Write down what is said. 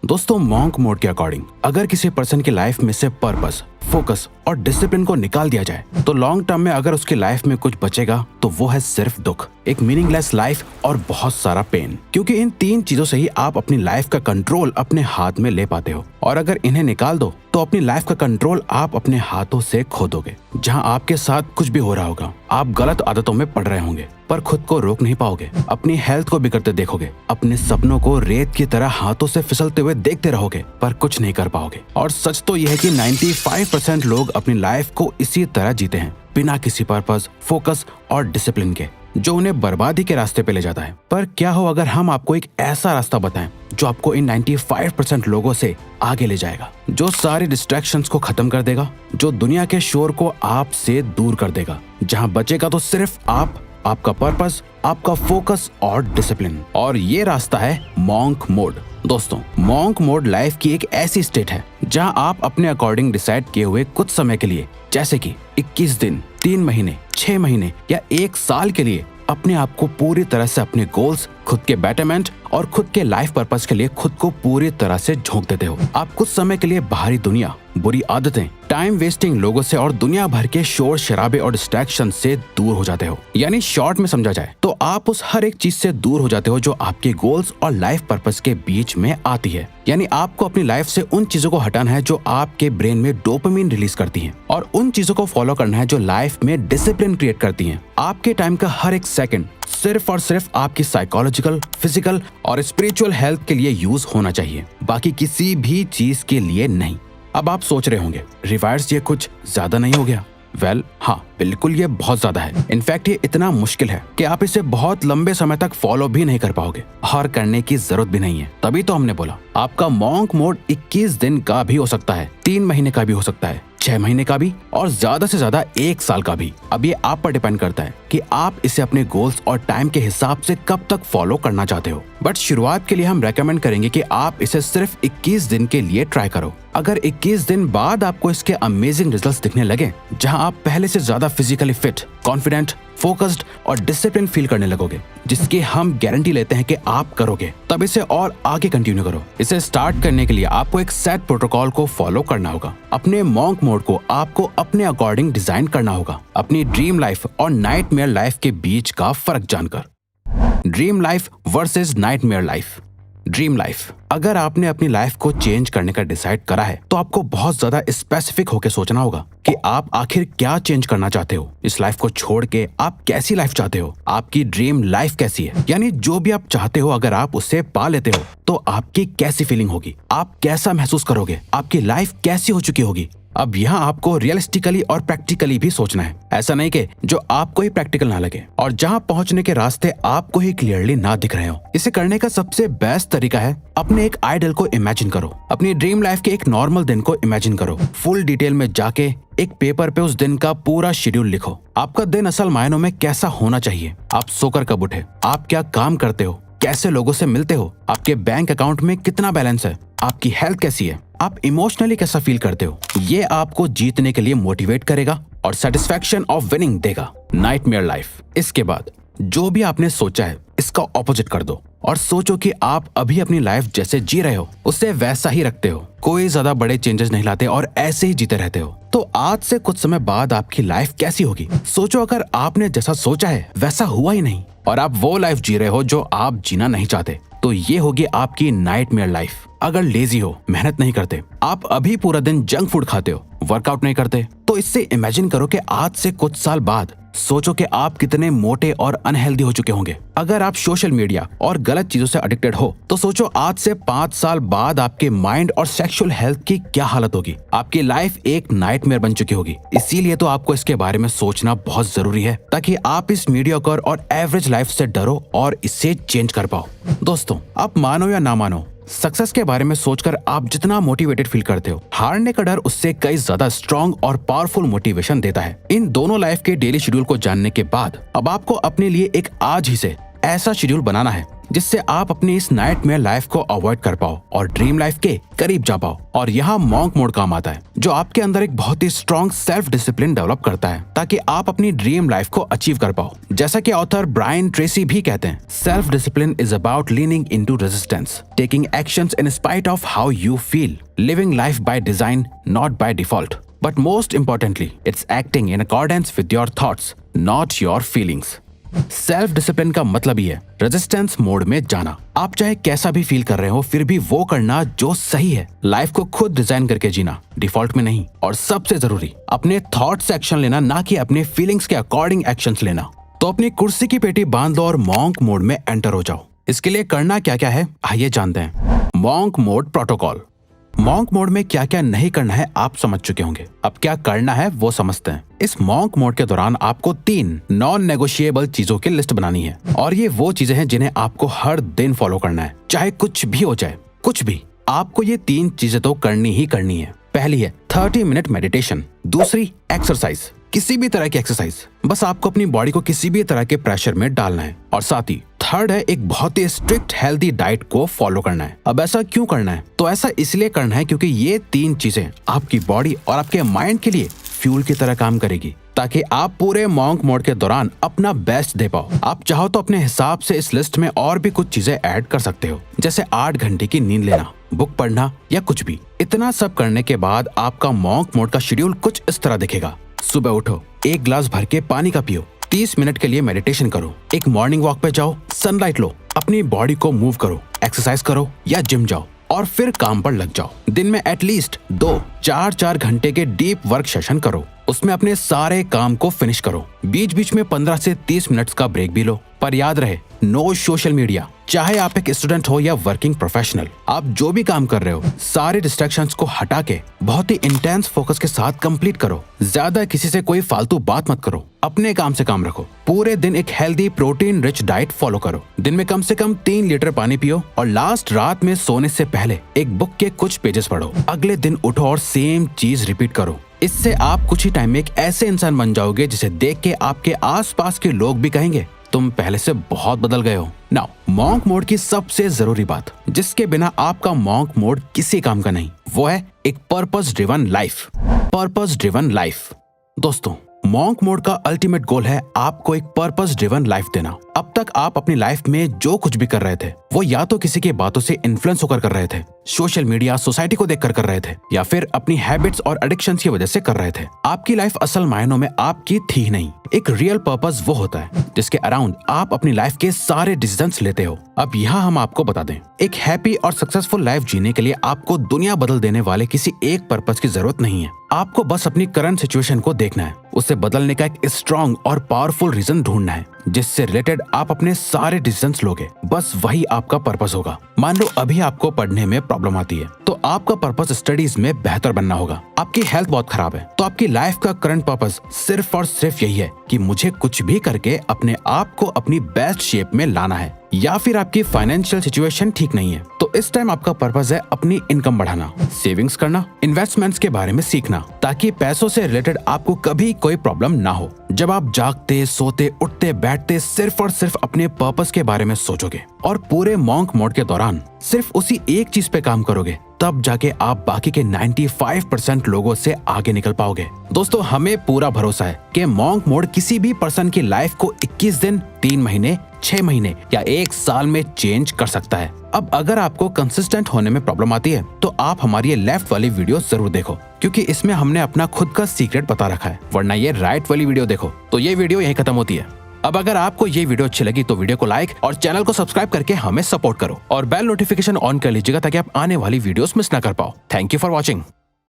दोस्तों, monk mode के according अगर किसी पर्सन की लाइफ में से पर्पस, फोकस और डिसिप्लिन को निकाल दिया जाए तो लॉन्ग टर्म में अगर उसकी लाइफ में कुछ बचेगा तो वो है सिर्फ दुख, एक मीनिंगलेस लाइफ और बहुत सारा पेन। क्योंकि इन तीन चीजों से ही आप अपनी लाइफ का कंट्रोल अपने हाथ में ले पाते हो, और अगर इन्हें निकाल दो तो अपनी लाइफ का कंट्रोल आप अपने हाथों से खो दोगे। जहां आपके साथ कुछ भी हो रहा होगा, आप गलत आदतों में पड़ रहे होंगे पर खुद को रोक नहीं पाओगे, अपनी हेल्थ को बिगड़ते देखोगे, अपने सपनों को रेत की तरह हाथों से फिसलते हुए देखते रहोगे पर कुछ नहीं कर पाओगे। और सच तो यह है कि 95% लोग अपनी लाइफ को इसी तरह जीते हैं, बिना किसी पर्पस, फोकस और डिसिप्लिन के, जो उन्हें बर्बादी के रास्ते पे ले जाता है। पर क्या हो अगर हम आपको एक ऐसा रास्ता बताएं जो आपको इन 95% लोगों से आगे ले जाएगा, जो सारी डिस्ट्रैक्शंस को खत्म कर देगा, जो दुनिया के शोर को आपसे दूर कर देगा, जहां बचेगा तो सिर्फ आप, आपका पर्पस, आपका फोकस और डिसिप्लिन। और ये रास्ता है मॉन्क मोड। दोस्तों, मॉन्क मोड लाइफ की एक ऐसी स्टेट है जहां आप अपने अकॉर्डिंग डिसाइड किए हुए कुछ समय के लिए, जैसे कि 21 दिन, 3 महीने, 6 महीने या 1 साल के लिए अपने आप को पूरी तरह से अपने गोल्स, खुद के बेटरमेंट और खुद के लाइफ पर्पस के लिए खुद को पूरी तरह से झोंक देते हो। आप कुछ समय के लिए बाहरी दुनिया, बुरी आदतें, टाइम वेस्टिंग लोगों से और दुनिया भर के शोर शराबे और डिस्ट्रैक्शन से दूर हो जाते हो। यानी शॉर्ट में समझा जाए तो आप उस हर एक चीज से दूर हो जाते हो जो आपके गोल्स और लाइफ पर्पस के बीच में आती है। यानी आपको अपनी लाइफ से उन चीजों को हटाना है जो आपके ब्रेन में डोपामिन रिलीज करती हैं, और उन चीजों को फॉलो करना है जो लाइफ में डिसिप्लिन क्रिएट करती हैं। आपके टाइम का हर एक सेकंड सिर्फ और सिर्फ आपकी साइकोलॉजिकल, फिजिकल और स्पिरिचुअल हेल्थ के लिए यूज होना चाहिए, बाकी किसी भी चीज के लिए नहीं। अब आप सोच रहे होंगे, रिवायर्स ये कुछ ज्यादा नहीं हो गया? वेल, हाँ, बिल्कुल ये बहुत ज्यादा है। इनफैक्ट ये इतना मुश्किल है कि आप इसे बहुत लंबे समय तक फॉलो भी नहीं कर पाओगे और करने की जरूरत भी नहीं है। तभी तो हमने बोला आपका मॉन्क मोड 21 दिन का भी हो सकता है, 3 महीने का भी हो सकता है, 6 महीने का भी और ज्यादा से ज्यादा 1 साल का भी। अब ये आप पर डिपेंड करता है कि आप इसे अपने गोल्स और टाइम के हिसाब से कब तक फॉलो करना चाहते हो। बट शुरुआत के लिए हम रेकमेंड करेंगे कि आप इसे सिर्फ 21 दिन के लिए ट्राई करो। अगर 21 दिन बाद आपको इसके अमेजिंग रिजल्ट्स दिखने लगे, जहां आप पहले से ज्यादा फिजिकली फिट, कॉन्फिडेंट, फोकस्ड और डिसिप्लिन फील करने लगोगे, जिसकी हम गारंटी लेते हैं कि आप करोगे, तब इसे और आगे कंटिन्यू करो। इसे स्टार्ट करने के लिए आपको एक सेट प्रोटोकॉल को फॉलो करना होगा। अपने मॉन्क मोड को आपको अपने अकॉर्डिंग डिजाइन करना होगा, अपनी ड्रीम लाइफ और नाइटमेयर लाइफ के बीच का फर्क जानकर। Dream life versus nightmare life. Dream life, अगर आपने अपनी लाइफ को चेंज करने का डिसाइड करा है तो आपको बहुत ज्यादा स्पेसिफिक होकर सोचना होगा कि आप आखिर क्या चेंज करना चाहते हो। इस लाइफ को छोड़ के आप कैसी लाइफ चाहते हो, आपकी ड्रीम लाइफ कैसी है। यानी जो भी आप चाहते हो अगर आप उसे पा लेते हो तो आपकी कैसी फीलिंग होगी, आप कैसा महसूस करोगे, आपकी लाइफ कैसी हो चुकी होगी। अब यहाँ आपको रियलिस्टिकली और प्रैक्टिकली भी सोचना है। ऐसा नहीं कि जो आपको ही प्रैक्टिकल ना लगे और जहाँ पहुँचने के रास्ते आपको ही क्लियरली ना दिख रहे हो। इसे करने का सबसे बेस्ट तरीका है अपने एक आइडल को इमेजिन करो। अपनी ड्रीम लाइफ के एक नॉर्मल दिन को इमेजिन करो। फुल डिटेल में जाके एक पेपर पे उस दिन का पूरा शेड्यूल लिखो। आपका दिन असल मायनों में कैसा होना चाहिए। आप सोकर कब उठे, आप क्या काम करते हो, कैसे लोगों से मिलते हो, आपके बैंक अकाउंट में कितना बैलेंस है, आपकी हेल्थ कैसी है, आप इमोशनली कैसा फील करते हो। ये आपको जीतने के लिए मोटिवेट करेगा और सेटिस्फैक्शन ऑफ विनिंग देगा। Nightmare life. इसके बाद जो भी आपने सोचा है इसका ऑपोजिट कर दो और सोचो कि आप अभी अपनी लाइफ जैसे जी रहे हो उससे वैसा ही रखते हो, कोई ज्यादा बड़े चेंजेस नहीं लाते और ऐसे ही जीते रहते हो। तो आज से कुछ समय बाद आपकी लाइफ कैसी होगी। सोचो अगर आपने जैसा सोचा है वैसा हुआ ही नहीं और आप वो लाइफ जी रहे हो जो आप जीना नहीं चाहते, तो ये होगी आपकी नाइटमेयर लाइफ। अगर लेजी हो, मेहनत नहीं करते, आप अभी पूरा दिन जंक फूड खाते हो, वर्कआउट नहीं करते, तो इससे इमेजिन करो कि आज से कुछ साल बाद सोचो कि आप कितने मोटे और अनहेल्दी हो चुके होंगे। अगर आप सोशल मीडिया और गलत चीजों से एडिक्टेड हो तो सोचो आज से 5 साल बाद आपके माइंड और सेक्सुअल हेल्थ की क्या हालत होगी। आपकी लाइफ एक नाइटमेयर बन चुकी होगी। इसीलिए तो आपको इसके बारे में सोचना बहुत जरूरी है ताकि आप इस मीडियोकर और एवरेज लाइफ से डरो और इसे चेंज कर पाओ। दोस्तों, आप मानो या ना मानो, सक्सेस के बारे में सोचकर आप जितना मोटिवेटेड फील करते हो, हारने का डर उससे कई ज्यादा स्ट्रॉन्ग और पावरफुल मोटिवेशन देता है। इन दोनों लाइफ के डेली शेड्यूल को जानने के बाद अब आपको अपने लिए एक आज ही से ऐसा शेड्यूल बनाना है जिससे आप अपनी इस नाइटमेयर लाइफ को अवॉइड कर पाओ और ड्रीम लाइफ के करीब जा पाओ। और यहाँ मॉन्क मोड काम आता है, जो आपके अंदर एक बहुत ही स्ट्रॉन्ग सेल्फ डिसिप्लिन डेवलप करता है ताकि आप अपनी ड्रीम लाइफ को अचीव कर पाओ। जैसा कि ऑथर ब्रायन ट्रेसी भी कहते हैं, self discipline is about leaning into resistance, taking actions in spite of how you feel, living life by design not by default, but most importantly it's acting in accordance with your thoughts not your feelings. Self discipline का मतलब ही है resistance mode में जाना। आप चाहे कैसा भी feel कर रहे हो, फिर भी वो करना जो सही है। लाइफ को खुद डिजाइन करके जीना, डिफॉल्ट में नहीं। और सबसे जरूरी, अपने थॉट्स से एक्शन लेना, ना कि अपने फीलिंग्स के अकॉर्डिंग एक्शंस लेना। तो अपनी कुर्सी की पेटी बांध लो और मॉन्क मोड में एंटर हो जाओ। इसके लिए करना क्या क्या है, आइए जानते हैं। Monk mode protocol. Monk mode में क्या क्या नहीं करना है आप समझ चुके होंगे। अब क्या करना है वो समझते हैं। इस मॉन्क मोड के दौरान आपको 3 नॉन नेगोशिएबल चीजों की लिस्ट बनानी है, और ये वो चीजें हैं जिन्हें आपको हर दिन फॉलो करना है, चाहे कुछ भी हो जाए। कुछ भी, आपको ये 3 चीजें तो करनी ही करनी है। पहली है 30 मिनट मेडिटेशन। दूसरी, एक्सरसाइज, किसी भी तरह की एक्सरसाइज, बस आपको अपनी बॉडी को किसी भी तरह के प्रेशर में डालना है। और साथ ही थर्ड है एक बहुत ही स्ट्रिक्ट हेल्दी डाइट को फॉलो करना है। अब ऐसा क्यों करना है? तो ऐसा इसलिए करना है क्योंकि ये 3 चीजें आपकी बॉडी और आपके माइंड के लिए फ्यूल की तरह काम करेगी, ताकि आप पूरे मॉन्क मोड के दौरान अपना बेस्ट दे पाओ। आप चाहो तो अपने हिसाब से इस लिस्ट में और भी कुछ चीजें ऐड कर सकते हो, जैसे 8 घंटे की नींद लेना, बुक पढ़ना या कुछ भी। इतना सब करने के बाद आपका मॉन्क मोड का शेड्यूल कुछ इस तरह दिखेगा। सुबह उठो, 1 गिलास भर के पानी का पियो, 30 मिनट के लिए मेडिटेशन करो, एक मॉर्निंग वॉक पे जाओ, सनलाइट लो, अपनी बॉडी को मूव करो, एक्सरसाइज करो या जिम जाओ, और फिर काम पर लग जाओ। दिन में एटलीस्ट 2-4 घंटे के डीप वर्क सेशन करो, उसमें अपने सारे काम को फिनिश करो। बीच बीच में 15 से 30 मिनट्स का ब्रेक भी लो, पर याद रहे, नो सोशल मीडिया। चाहे आप एक स्टूडेंट हो या वर्किंग प्रोफेशनल, आप जो भी काम कर रहे हो, सारे डिस्ट्रैक्शंस को हटा के बहुत ही इंटेंस फोकस के साथ कंप्लीट करो। ज्यादा किसी से कोई फालतू बात मत करो, अपने काम से काम रखो। पूरे दिन एक healthy protein rich diet follow करो। दिन में कम से कम 3 लीटर पानी पियो, और लास्ट रात में सोने से पहले एक बुक के कुछ पेजेस पढ़ो। अगले दिन उठो और सेम चीज रिपीट करो। इससे आप कुछ ही टाइम में एक ऐसे इंसान बन जाओगे जिसे देख के आपके आसपास के लोग भी कहेंगे तुम पहले से बहुत बदल गए हो। नाउ, मॉन्क मोड की सबसे जरूरी बात, जिसके बिना आपका मॉन्क मोड किसी काम का नहीं, वो है एक purpose driven life. Purpose driven life. दोस्तों, मॉन्क मोड का अल्टीमेट गोल है आपको एक पर्पस ड्रिवन लाइफ देना। अब तक आप अपनी लाइफ में जो कुछ भी कर रहे थे, वो या तो किसी की बातों से इन्फ्लुएंस होकर कर रहे थे, सोशल मीडिया, सोसाइटी को देखकर कर रहे थे, या फिर अपनी हैबिट्स और एडिक्शंस की वजह से कर रहे थे। आपकी लाइफ असल मायनों में आपकी थी ही नहीं। एक रियल पर्पस वो होता है जिसके अराउंड आप अपनी लाइफ के सारे डिसीजंस लेते हो। अब यहाँ हम आपको बता दें, एक हैप्पी और सक्सेसफुल लाइफ जीने के लिए आपको दुनिया बदल देने वाले किसी एक पर्पस की जरूरत नहीं है। आपको बस अपनी करंट सिचुएशन को देखना है, उसे बदलने का एक स्ट्रॉन्ग और पावरफुल रीजन ढूंढना है जिससे रिलेटेड आप अपने सारे डिसीजंस लोगे। बस वही आपका पर्पस होगा। मान लो अभी आपको पढ़ने में प्रॉब्लम आती है, तो आपका पर्पस स्टडीज में बेहतर बनना होगा। आपकी हेल्थ बहुत खराब है, तो आपकी लाइफ का करंट पर्पस सिर्फ और सिर्फ यही है कि मुझे कुछ भी करके अपने आप को अपनी बेस्ट शेप में लाना है। या फिर आपकी फाइनेंशियल सिचुएशन ठीक नहीं है, तो इस टाइम आपका पर्पस है अपनी इनकम बढ़ाना, सेविंग्स करना, इन्वेस्टमेंट्स के बारे में सीखना, ताकि पैसों से रिलेटेड आपको कभी कोई प्रॉब्लम ना हो। जब आप जागते, सोते, उठते, बैठते सिर्फ और सिर्फ अपने पर्पस के बारे में सोचोगे और पूरे मॉन्क मोड के दौरान सिर्फ उसी एक चीज पे काम करोगे, तब जाके आप बाकी के 95% लोगों से आगे निकल पाओगे। दोस्तों, हमें पूरा भरोसा है कि मॉन्क मोड किसी भी पर्सन की लाइफ को 21 दिन, 3 महीने, 6 महीने या 1 साल में चेंज कर सकता है। अब अगर आपको कंसिस्टेंट होने में प्रॉब्लम आती है, तो आप हमारी ये लेफ्ट वाली वीडियो जरूर देखो, क्योंकि इसमें हमने अपना खुद का सीक्रेट बता रखा है। वरना ये राइट वाली वीडियो देखो। तो ये वीडियो यहीं खत्म होती है। अब अगर आपको ये वीडियो अच्छी लगी तो वीडियो को लाइक और चैनल को सब्सक्राइब करके हमें सपोर्ट करो, और बेल नोटिफिकेशन ऑन कर लीजिएगा ताकि आप आने वाली वीडियोस मिस ना कर पाओ। Thank you for watching.